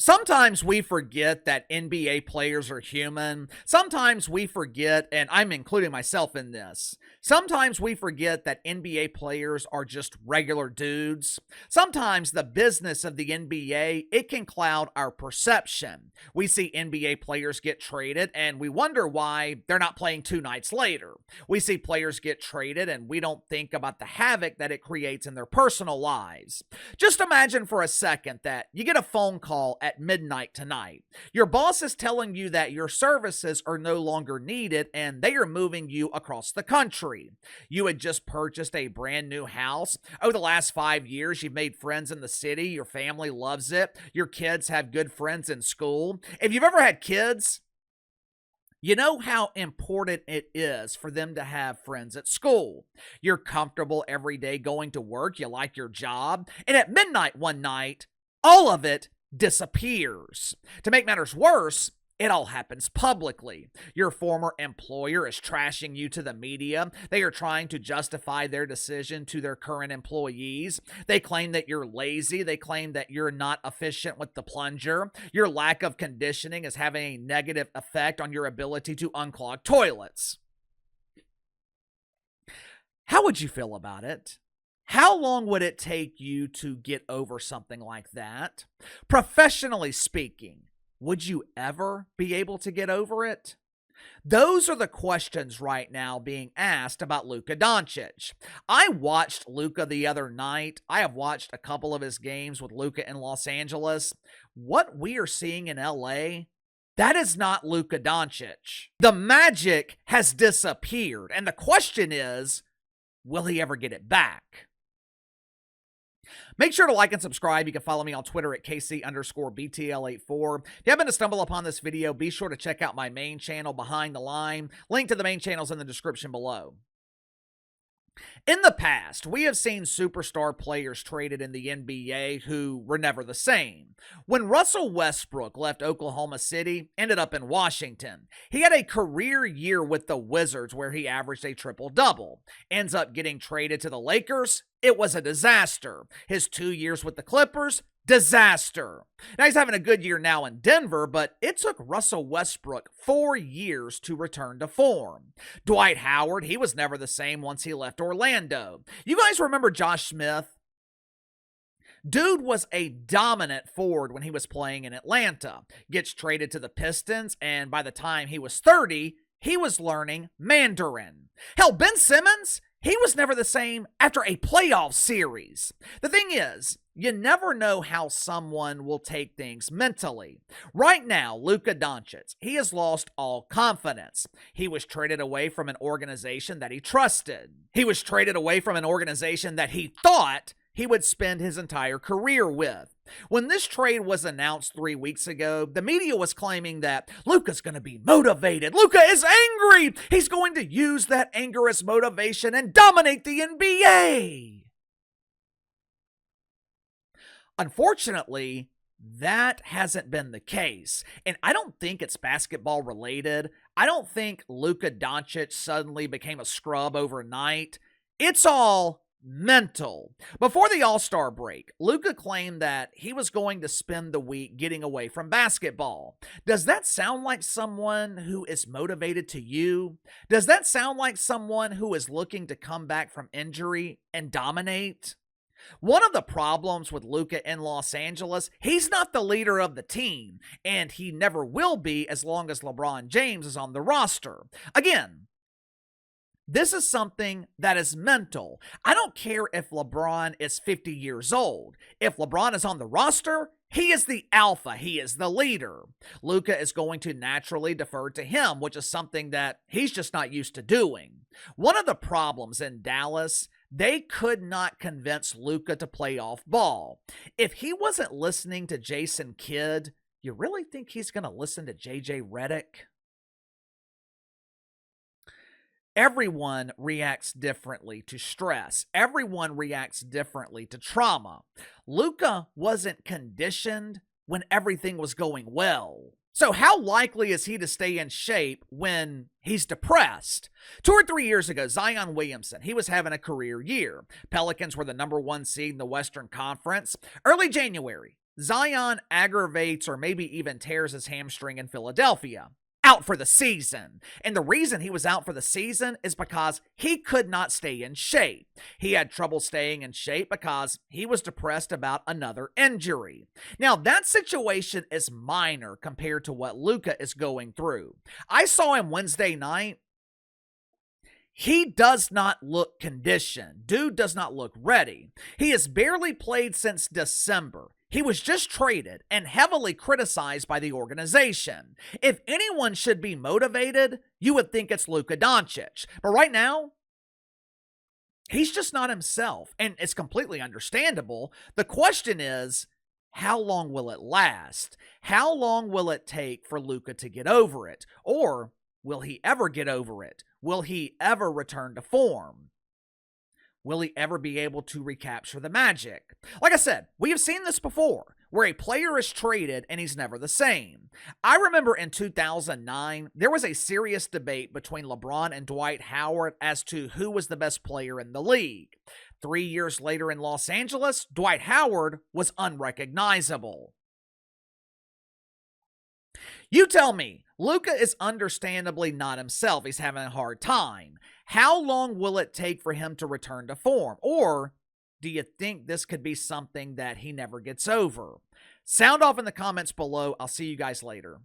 Sometimes we forget that NBA players are human. Sometimes we forget, and I'm including myself in this, sometimes we forget that NBA players are just regular dudes. Sometimes the business of the NBA, it can cloud our perception. We see NBA players get traded and we wonder why they're not playing 2 nights later. We see players get traded and we don't think about the havoc that it creates in their personal lives. Just imagine for a second that you get a phone call at midnight tonight. Your boss is telling you that your services are no longer needed and they are moving you across the country. You had just purchased a brand new house. Over the last 5 years, you've made friends in the city. Your family loves it. Your kids have good friends in school. If you've ever had kids, you know how important it is for them to have friends at school. You're comfortable every day going to work. You like your job. And at midnight one night, all of it disappears. To make matters worse, it all happens publicly. Your former employer is trashing you to the media. They are trying to justify their decision to their current employees. They claim that you're lazy. They claim that you're not efficient with the plunger. Your lack of conditioning is having a negative effect on your ability to unclog toilets. How would you feel about it? How long would it take you to get over something like that? Professionally speaking, would you ever be able to get over it? Those are the questions right now being asked about Luka Doncic. I watched Luka the other night. I have watched a couple of his games with Luka in Los Angeles. What we are seeing in LA, that is not Luka Doncic. The magic has disappeared, and the question is, will he ever get it back? Make sure to like and subscribe. You can follow me on Twitter at KC_BTL84. If you happen to stumble upon this video, be sure to check out my main channel, Behind the Line. Link to the main channel is in the description below. In the past, we have seen superstar players traded in the NBA who were never the same. When Russell Westbrook left Oklahoma City, ended up in Washington, he had a career year with the Wizards where he averaged a triple-double. Ends up getting traded to the Lakers. It was a disaster. His 2 years with the Clippers, disaster. Now he's having a good year now in Denver, but it took Russell Westbrook 4 years to return to form. Dwight Howard, he was never the same once he left Orlando. You guys remember Josh Smith? Dude was a dominant forward when he was playing in Atlanta. Gets traded to the Pistons, and by the time he was 30, he was learning Mandarin. Hell, Ben Simmons, he was never the same after a playoff series. The thing is, you never know how someone will take things mentally. Right now, Luka Doncic, he has lost all confidence. He was traded away from an organization that he trusted. He was traded away from an organization that he thought he would spend his entire career with. When this trade was announced 3 weeks ago, the media was claiming that Luka's going to be motivated. Luka is angry. He's going to use that anger as motivation and dominate the NBA. Unfortunately, that hasn't been the case. And I don't think it's basketball related. I don't think Luka Doncic suddenly became a scrub overnight. It's all mental. Before the All-Star break, Luka claimed that he was going to spend the week getting away from basketball. Does that sound like someone who is motivated to you? Does that sound like someone who is looking to come back from injury and dominate? One of the problems with Luka in Los Angeles, he's not the leader of the team, and he never will be as long as LeBron James is on the roster. Again, this is something that is mental. I don't care if LeBron is 50 years old. If LeBron is on the roster, he is the alpha. He is the leader. Luka is going to naturally defer to him, which is something that he's just not used to doing. One of the problems in Dallas, they could not convince Luka to play off ball. If he wasn't listening to Jason Kidd, you really think he's going to listen to JJ Redick? Everyone reacts differently to stress. Everyone reacts differently to trauma. Luka wasn't conditioned when everything was going well. So how likely is he to stay in shape when he's depressed? 2 or 3 years ago, Zion Williamson, he was having a career year. Pelicans were the #1 seed in the Western Conference. Early January, Zion aggravates or maybe even tears his hamstring in Philadelphia. Out for the season. And the reason he was out for the season is because he could not stay in shape. He had trouble staying in shape because he was depressed about another injury. Now, that situation is minor compared to what Luka is going through. I saw him Wednesday night. He does not look conditioned. Dude does not look ready. He has barely played since December. He was just traded and heavily criticized by the organization. If anyone should be motivated, you would think it's Luka Doncic. But right now, he's just not himself, and it's completely understandable. The question is, how long will it last? How long will it take for Luka to get over it? Or will he ever get over it? Will he ever return to form? Will he ever be able to recapture the magic? Like I said, we have seen this before, where a player is traded and he's never the same. I remember in 2009, there was a serious debate between LeBron and Dwight Howard as to who was the best player in the league. 3 years later in Los Angeles, Dwight Howard was unrecognizable. You tell me, Luka is understandably not himself. He's having a hard time. How long will it take for him to return to form? Or do you think this could be something that he never gets over? Sound off in the comments below. I'll see you guys later.